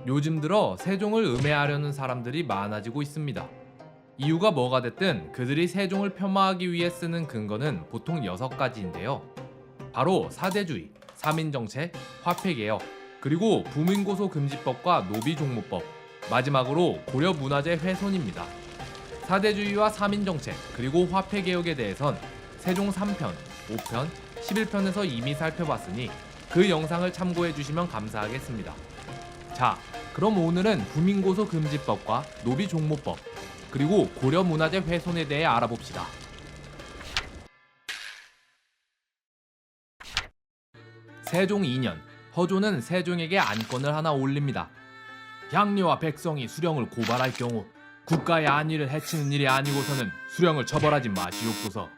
요즘 들어 세종을 음해하려는 사람들이 많아지고 있습니다. 이유가 뭐가 됐든 그들이 세종을 폄하하기 위해 쓰는 근거는 보통 6가지인데요. 바로 사대주의, 삼인정책, 화폐개혁, 그리고 부민고소금지법과 노비종무법, 마지막으로 고려문화재 훼손입니다. 사대주의와 삼인정책, 그리고 화폐개혁에 대해선 세종 3편, 5편, 11편에서 이미 살펴봤으니 그 영상을 참고해 주시면 감사하겠습니다. 자, 그럼 오늘은 부민고소금지법과 노비종무법, 그리고 고려문화재 훼손에 대해 알아봅시다. 세종 2년, 허조는 세종에게 안건을 하나 올립니다. 향리와 백성이 수령을 고발할 경우 국가의 안위를 해치는 일이 아니고서는 수령을 처벌하지 마시옵소서.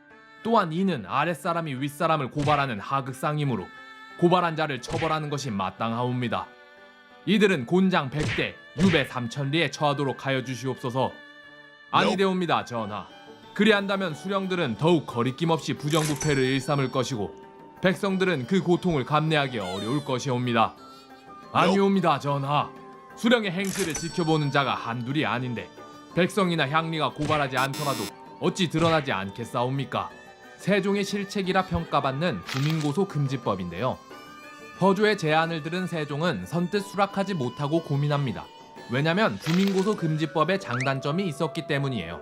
또한 이는 아랫사람이 윗사람을 고발하는 하극상이므로 고발한 자를 처벌하는 것이 마땅하옵니다. 이들은 곤장 100대, 유배 3천리에 처하도록 하여 주시옵소서. 아니되옵니다, 전하. 그리한다면 수령들은 더욱 거리낌 없이 부정부패를 일삼을 것이고 백성들은 그 고통을 감내하기 어려울 것이옵니다. 아니옵니다, 전하. 수령의 행실을 지켜보는 자가 한둘이 아닌데 백성이나 향리가 고발하지 않더라도 어찌 드러나지 않겠사옵니까? 세종의 실책이라 평가받는 부민고소금지법인데요. 허조의 제안을 들은 세종은 선뜻 수락하지 못하고 고민합니다. 왜냐면 부민고소금지법에 장단점이 있었기 때문이에요.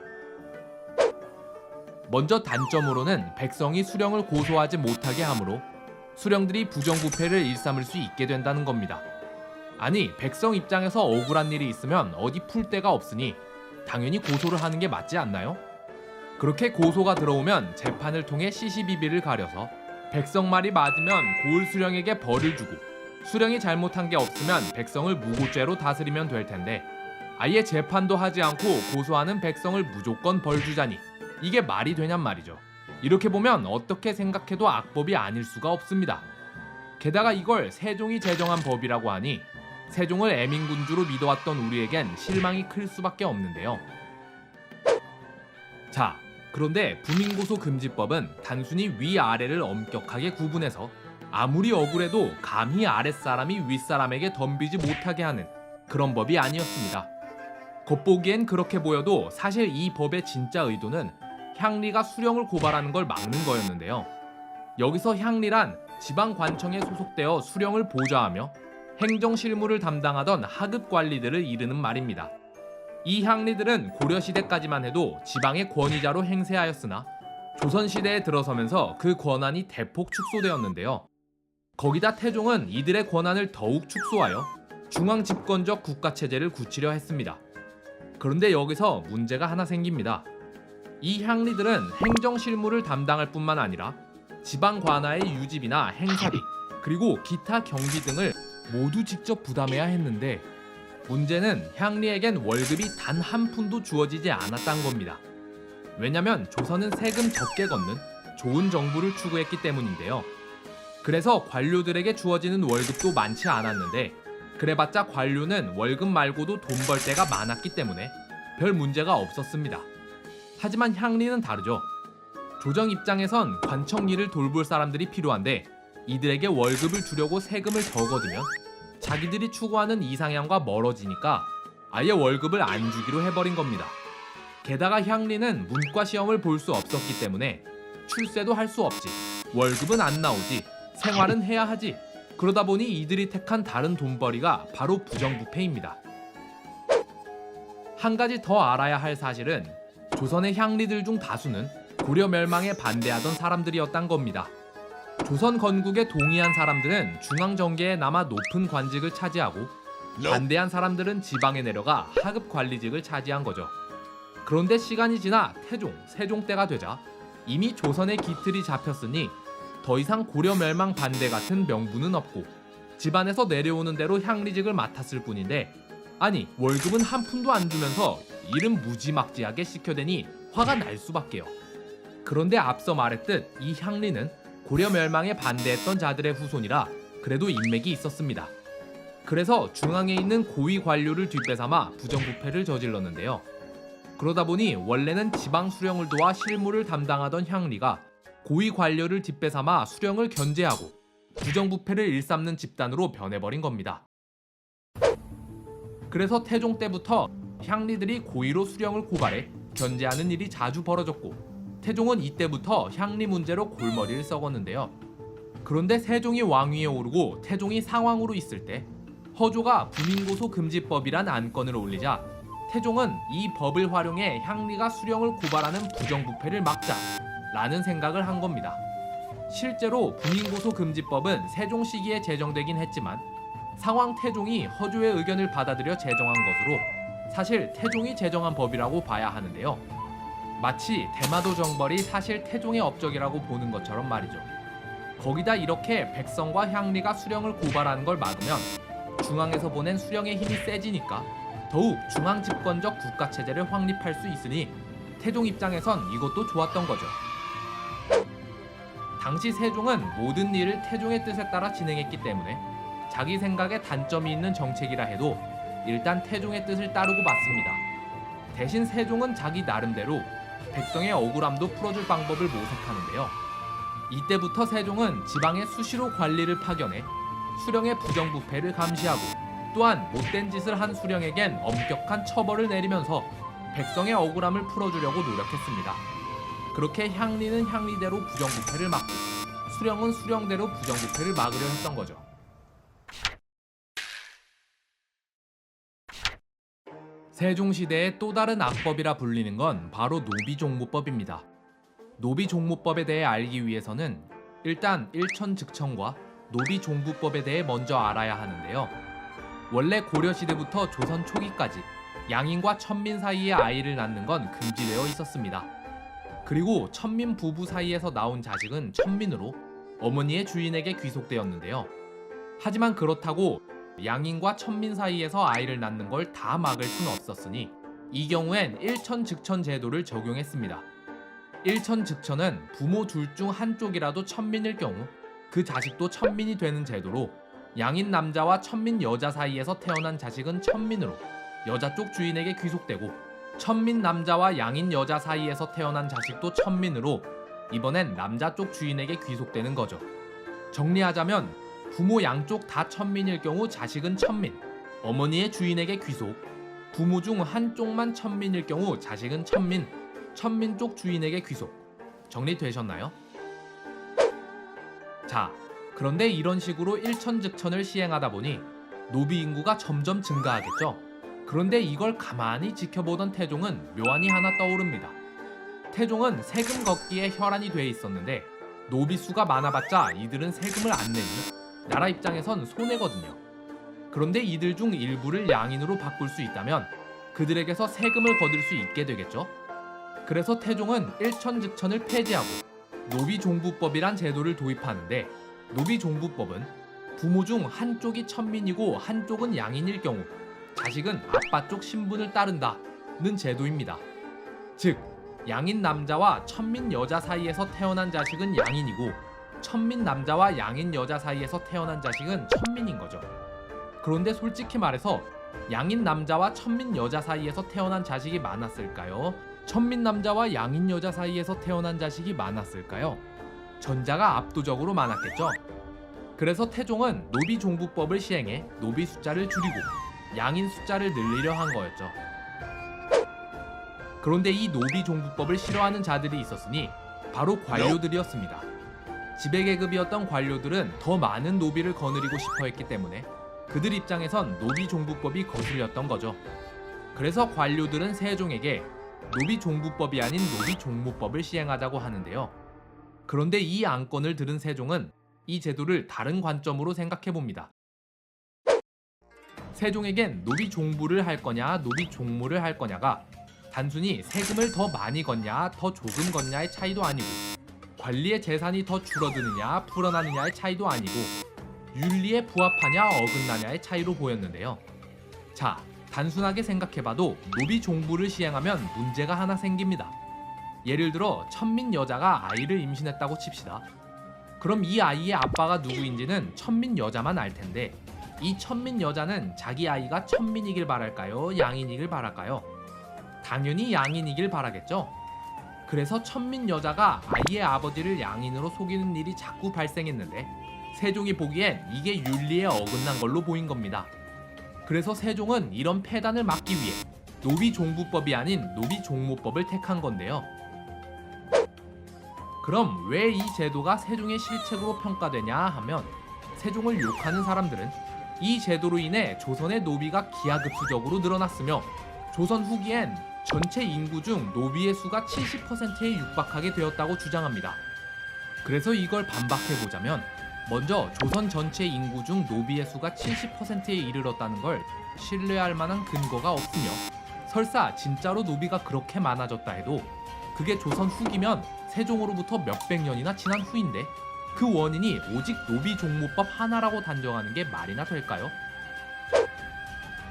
먼저 단점으로는 백성이 수령을 고소하지 못하게 하므로 수령들이 부정부패를 일삼을 수 있게 된다는 겁니다. 아니, 백성 입장에서 억울한 일이 있으면 어디 풀 데가 없으니 당연히 고소를 하는 게 맞지 않나요? 그렇게 고소가 들어오면 재판을 통해 시시비비를 가려서 백성 말이 맞으면 고을 수령에게 벌을 주고 수령이 잘못한 게 없으면 백성을 무고죄로 다스리면 될 텐데 아예 재판도 하지 않고 고소하는 백성을 무조건 벌 주자니 이게 말이 되냔 말이죠. 이렇게 보면 어떻게 생각해도 악법이 아닐 수가 없습니다. 게다가 이걸 세종이 제정한 법이라고 하니 세종을 애민군주로 믿어왔던 우리에겐 실망이 클 수밖에 없는데요. 자, 그런데 부민고소금지법은 단순히 위아래를 엄격하게 구분해서 아무리 억울해도 감히 아랫사람이 윗사람에게 덤비지 못하게 하는 그런 법이 아니었습니다. 겉보기엔 그렇게 보여도 사실 이 법의 진짜 의도는 향리가 수령을 고발하는 걸 막는 거였는데요. 여기서 향리란 지방관청에 소속되어 수령을 보좌하며 행정실무를 담당하던 하급관리들을 이르는 말입니다. 이 향리들은 고려시대까지만 해도 지방의 권위자로 행세하였으나 조선시대에 들어서면서 그 권한이 대폭 축소되었는데요. 거기다 태종은 이들의 권한을 더욱 축소하여 중앙집권적 국가체제를 굳히려 했습니다. 그런데 여기서 문제가 하나 생깁니다. 이 향리들은 행정실무를 담당할 뿐만 아니라 지방 관아의 유지비나 행사비, 그리고 기타 경비 등을 모두 직접 부담해야 했는데 문제는 향리에겐 월급이 단 한 푼도 주어지지 않았다는 겁니다. 왜냐면 조선은 세금 적게 걷는 좋은 정부를 추구했기 때문인데요. 그래서 관료들에게 주어지는 월급도 많지 않았는데 그래봤자 관료는 월급 말고도 돈 벌 데가 많았기 때문에 별 문제가 없었습니다. 하지만 향리는 다르죠. 조정 입장에선 관청 일을 돌볼 사람들이 필요한데 이들에게 월급을 주려고 세금을 더 걷으면 자기들이 추구하는 이상향과 멀어지니까 아예 월급을 안 주기로 해버린 겁니다. 게다가 향리는 문과시험을 볼 수 없었기 때문에 출세도 할 수 없지, 월급은 안 나오지, 생활은 해야 하지. 그러다 보니 이들이 택한 다른 돈벌이가 바로 부정부패입니다. 한 가지 더 알아야 할 사실은 조선의 향리들 중 다수는 고려 멸망에 반대하던 사람들이었단 겁니다. 조선 건국에 동의한 사람들은 중앙정계에 남아 높은 관직을 차지하고 반대한 사람들은 지방에 내려가 하급 관리직을 차지한 거죠. 그런데 시간이 지나 태종, 세종 때가 되자 이미 조선의 기틀이 잡혔으니 더 이상 고려 멸망 반대 같은 명분은 없고 집안에서 내려오는 대로 향리직을 맡았을 뿐인데 아니 월급은 한 푼도 안 주면서 일은 무지막지하게 시켜대니 화가 날 수밖에요. 그런데 앞서 말했듯 이 향리는 고려 멸망에 반대했던 자들의 후손이라 그래도 인맥이 있었습니다. 그래서 중앙에 있는 고위 관료를 뒷배삼아 부정부패를 저질렀는데요. 그러다 보니 원래는 지방 수령을 도와 실무를 담당하던 향리가 고위 관료를 뒷배삼아 수령을 견제하고 부정부패를 일삼는 집단으로 변해버린 겁니다. 그래서 태종 때부터 향리들이 고의로 수령을 고발해 견제하는 일이 자주 벌어졌고, 태종은 이때부터 향리 문제로 골머리를 썩었는데요. 그런데 세종이 왕위에 오르고 태종이 상왕으로 있을 때 허조가 부민고소 금지법이란 안건을 올리자 태종은 이 법을 활용해 향리가 수령을 고발하는 부정부패를 막자라는 생각을 한 겁니다. 실제로 부민고소 금지법은 세종 시기에 제정되긴 했지만 상왕 태종이 허조의 의견을 받아들여 제정한 것으로 사실 태종이 제정한 법이라고 봐야 하는데요. 마치 대마도 정벌이 사실 태종의 업적이라고 보는 것처럼 말이죠. 거기다 이렇게 백성과 향리가 수령을 고발하는 걸 막으면 중앙에서 보낸 수령의 힘이 세지니까 더욱 중앙 집권적 국가 체제를 확립할 수 있으니 태종 입장에선 이것도 좋았던 거죠. 당시 세종은 모든 일을 태종의 뜻에 따라 진행했기 때문에 자기 생각에 단점이 있는 정책이라 해도 일단 태종의 뜻을 따르고 맞습니다. 대신 세종은 자기 나름대로 백성의 억울함도 풀어줄 방법을 모색하는데요. 이때부터 세종은 지방에 수시로 관리를 파견해 수령의 부정부패를 감시하고, 또한 못된 짓을 한 수령에겐 엄격한 처벌을 내리면서 백성의 억울함을 풀어주려고 노력했습니다. 그렇게 향리는 향리대로 부정부패를 막고 수령은 수령대로 부정부패를 막으려 했던 거죠. 세종시대의 또 다른 악법이라 불리는 건 바로 노비종무법입니다. 노비종무법에 대해 알기 위해서는 일단 일천즉천과 노비종부법에 대해 먼저 알아야 하는데요. 원래 고려시대부터 조선 초기까지 양인과 천민 사이에 아이를 낳는 건 금지되어 있었습니다. 그리고 천민 부부 사이에서 나온 자식은 천민으로 어머니의 주인에게 귀속되었는데요. 하지만 그렇다고 양인과 천민 사이에서 아이를 낳는 걸 다 막을 수는 없었으니 이 경우엔 일천즉천 제도를 적용했습니다. 일천즉천은 부모 둘 중 한쪽이라도 천민일 경우 그 자식도 천민이 되는 제도로, 양인 남자와 천민 여자 사이에서 태어난 자식은 천민으로 여자 쪽 주인에게 귀속되고, 천민 남자와 양인 여자 사이에서 태어난 자식도 천민으로 이번엔 남자 쪽 주인에게 귀속되는 거죠. 정리하자면 부모 양쪽 다 천민일 경우 자식은 천민, 어머니의 주인에게 귀속, 부모 중 한쪽만 천민일 경우 자식은 천민, 천민 쪽 주인에게 귀속. 정리되셨나요? 자, 그런데 이런 식으로 일천즉천을 시행하다 보니 노비 인구가 점점 증가하겠죠. 그런데 이걸 가만히 지켜보던 태종은 묘안이 하나 떠오릅니다. 태종은 세금 걷기에 혈안이 돼 있었는데 노비 수가 많아봤자 이들은 세금을 안 내니 나라 입장에선 손해거든요. 그런데 이들 중 일부를 양인으로 바꿀 수 있다면 그들에게서 세금을 거둘 수 있게 되겠죠. 그래서 태종은 일천즉천을 폐지하고 노비종부법이란 제도를 도입하는데, 노비종부법은 부모 중 한쪽이 천민이고 한쪽은 양인일 경우 자식은 아빠 쪽 신분을 따른다는 제도입니다. 즉, 양인 남자와 천민 여자 사이에서 태어난 자식은 양인이고 천민 남자와 양인 여자 사이에서 태어난 자식은 천민인 거죠. 그런데 솔직히 말해서 양인 남자와 천민 여자 사이에서 태어난 자식이 많았을까요? 천민 남자와 양인 여자 사이에서 태어난 자식이 많았을까요? 전자가 압도적으로 많았겠죠. 그래서 태종은 노비종부법을 시행해 노비 숫자를 줄이고 양인 숫자를 늘리려 한 거였죠. 그런데 이 노비종부법을 싫어하는 자들이 있었으니 바로 관료들이었습니다. 지배계급이었던 관료들은 더 많은 노비를 거느리고 싶어 했기 때문에 그들 입장에선 노비종부법이 거슬렸던 거죠. 그래서 관료들은 세종에게 노비종부법이 아닌 노비종무법을 시행하자고 하는데요. 그런데 이 안건을 들은 세종은 이 제도를 다른 관점으로 생각해 봅니다. 세종에겐 노비종부를 할 거냐 노비종무를 할 거냐가 단순히 세금을 더 많이 걷냐 더 조금 걷냐의 차이도 아니고, 관리의 재산이 더 줄어드느냐 불어나느냐의 차이도 아니고, 윤리에 부합하냐 어긋나냐의 차이로 보였는데요. 자, 단순하게 생각해봐도 노비종부를 시행하면 문제가 하나 생깁니다. 예를 들어 천민 여자가 아이를 임신했다고 칩시다. 그럼 이 아이의 아빠가 누구인지는 천민 여자만 알 텐데 이 천민 여자는 자기 아이가 천민이길 바랄까요? 양인이길 바랄까요? 당연히 양인이길 바라겠죠. 그래서 천민 여자가 아이의 아버지를 양인으로 속이는 일이 자꾸 발생했는데 세종이 보기엔 이게 윤리에 어긋난 걸로 보인 겁니다. 그래서 세종은 이런 폐단을 막기 위해 노비종부법이 아닌 노비종모법을 택한 건데요. 그럼 왜 이 제도가 세종의 실책으로 평가되냐 하면, 세종을 욕하는 사람들은 이 제도로 인해 조선의 노비가 기하급수적으로 늘어났으며 조선 후기엔 전체 인구 중 노비의 수가 70%에 육박하게 되었다고 주장합니다. 그래서 이걸 반박해보자면, 먼저 조선 전체 인구 중 노비의 수가 70%에 이르렀다는 걸 신뢰할 만한 근거가 없으며, 설사 진짜로 노비가 그렇게 많아졌다 해도 그게 조선 후기면 세종으로부터 몇백 년이나 지난 후인데, 그 원인이 오직 노비종모법 하나라고 단정하는 게 말이나 될까요?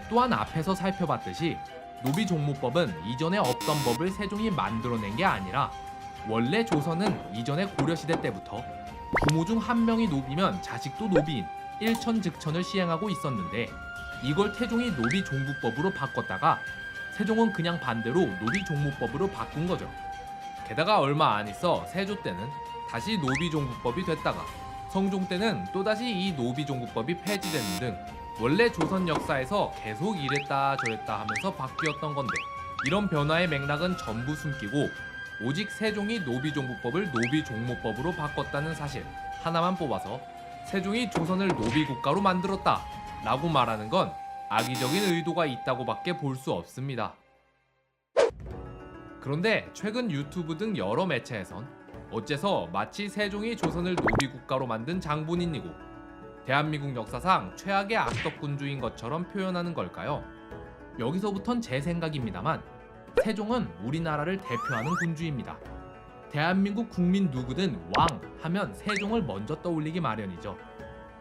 또한 앞에서 살펴봤듯이 노비종모법은 이전에 없던 법을 세종이 만들어낸 게 아니라, 원래 조선은 이전의 고려시대 때부터 부모 중 한 명이 노비면 자식도 노비인 일천즉천을 시행하고 있었는데, 이걸 태종이 노비종부법으로 바꿨다가 세종은 그냥 반대로 노비종모법으로 바꾼 거죠. 게다가 얼마 안 있어 세조 때는 다시 노비종부법이 됐다가 성종 때는 또다시 이 노비종부법이 폐지되는 등 원래 조선 역사에서 계속 이랬다 저랬다 하면서 바뀌었던 건데, 이런 변화의 맥락은 전부 숨기고 오직 세종이 노비종부법을 노비종모법으로 바꿨다는 사실 하나만 뽑아서 세종이 조선을 노비국가로 만들었다 라고 말하는 건 악의적인 의도가 있다고밖에 볼 수 없습니다. 그런데 최근 유튜브 등 여러 매체에선 어째서 마치 세종이 조선을 노비국가로 만든 장본인이고 대한민국 역사상 최악의 악덕군주인 것처럼 표현하는 걸까요? 여기서부턴 제 생각입니다만, 세종은 우리나라를 대표하는 군주입니다. 대한민국 국민 누구든 왕 하면 세종을 먼저 떠올리기 마련이죠.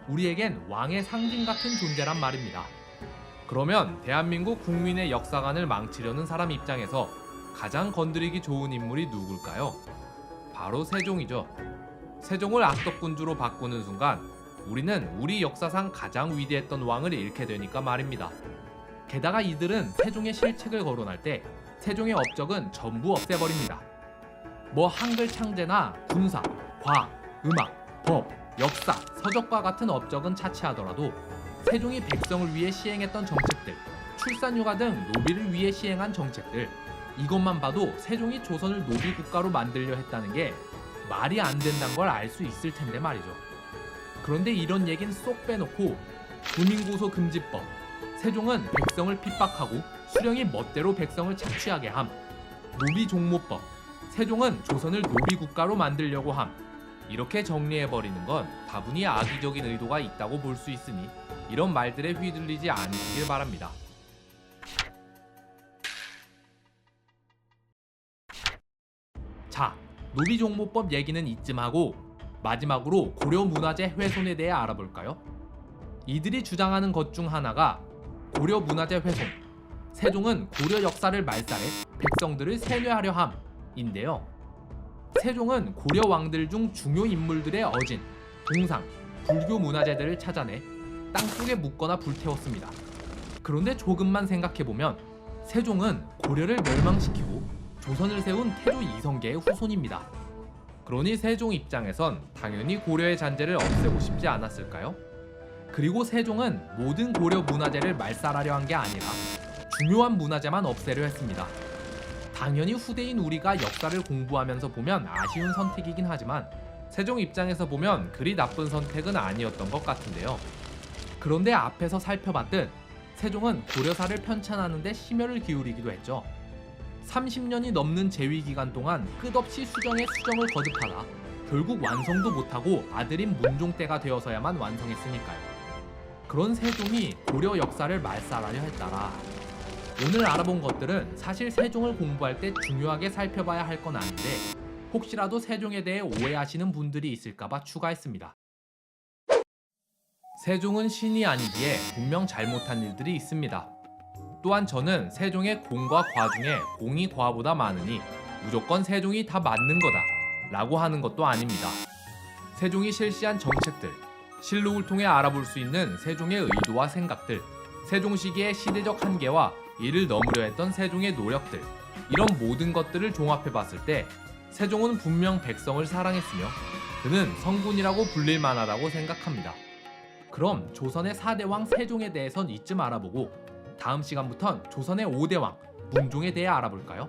우리에겐 왕의 상징 같은 존재란 말입니다. 그러면 대한민국 국민의 역사관을 망치려는 사람 입장에서 가장 건드리기 좋은 인물이 누굴까요? 바로 세종이죠. 세종을 악덕군주로 바꾸는 순간 우리는 우리 역사상 가장 위대했던 왕을 잃게 되니까 말입니다. 게다가 이들은 세종의 실책을 거론할 때 세종의 업적은 전부 없애버립니다. 뭐 한글 창제나 군사, 과학, 음악, 법, 역사, 서적과 같은 업적은 차치하더라도 세종이 백성을 위해 시행했던 정책들, 출산휴가 등 노비를 위해 시행한 정책들, 이것만 봐도 세종이 조선을 노비국가로 만들려 했다는 게 말이 안 된다는 걸 알 수 있을 텐데 말이죠. 그런데 이런 얘긴 쏙 빼놓고 부민고소 금지법, 세종은 백성을 핍박하고 수령이 멋대로 백성을 착취하게 함, 노비종모법, 세종은 조선을 노비국가로 만들려고 함, 이렇게 정리해버리는 건 다분히 악의적인 의도가 있다고 볼 수 있으니 이런 말들에 휘둘리지 않으시길 바랍니다. 자, 노비종모법 얘기는 이쯤 하고 마지막으로 고려문화재 훼손에 대해 알아볼까요? 이들이 주장하는 것 중 하나가 고려문화재 훼손, 세종은 고려 역사를 말살해 백성들을 세뇌하려 함인데요. 세종은 고려 왕들 중 중요 인물들의 어진, 동상, 불교 문화재들을 찾아내 땅속에 묻거나 불태웠습니다. 그런데 조금만 생각해보면 세종은 고려를 멸망시키고 조선을 세운 태조 이성계의 후손입니다. 그러니 세종 입장에선 당연히 고려의 잔재를 없애고 싶지 않았을까요? 그리고 세종은 모든 고려 문화재를 말살하려 한 게 아니라 중요한 문화재만 없애려 했습니다. 당연히 후대인 우리가 역사를 공부하면서 보면 아쉬운 선택이긴 하지만 세종 입장에서 보면 그리 나쁜 선택은 아니었던 것 같은데요. 그런데 앞에서 살펴봤듯 세종은 고려사를 편찬하는 데 심혈을 기울이기도 했죠. 30년이 넘는 재위 기간 동안 끝없이 수정에 수정을 거듭하다 결국 완성도 못하고 아들인 문종 때가 되어서야만 완성했으니까요. 그런 세종이 고려 역사를 말살하려 했다라. 오늘 알아본 것들은 사실 세종을 공부할 때 중요하게 살펴봐야 할 건 아닌데 혹시라도 세종에 대해 오해하시는 분들이 있을까봐 추가했습니다. 세종은 신이 아니기에 분명 잘못한 일들이 있습니다. 또한 저는 세종의 공과 과 중에 공이 과보다 많으니 무조건 세종이 다 맞는 거다 라고 하는 것도 아닙니다. 세종이 실시한 정책들, 실록을 통해 알아볼 수 있는 세종의 의도와 생각들, 세종 시기의 시대적 한계와 이를 넘으려 했던 세종의 노력들, 이런 모든 것들을 종합해봤을 때 세종은 분명 백성을 사랑했으며 그는 성군이라고 불릴 만하다고 생각합니다. 그럼 조선의 4대 왕 세종에 대해선 이쯤 알아보고 다음 시간부턴 조선의 5대 왕 문종에 대해 알아볼까요?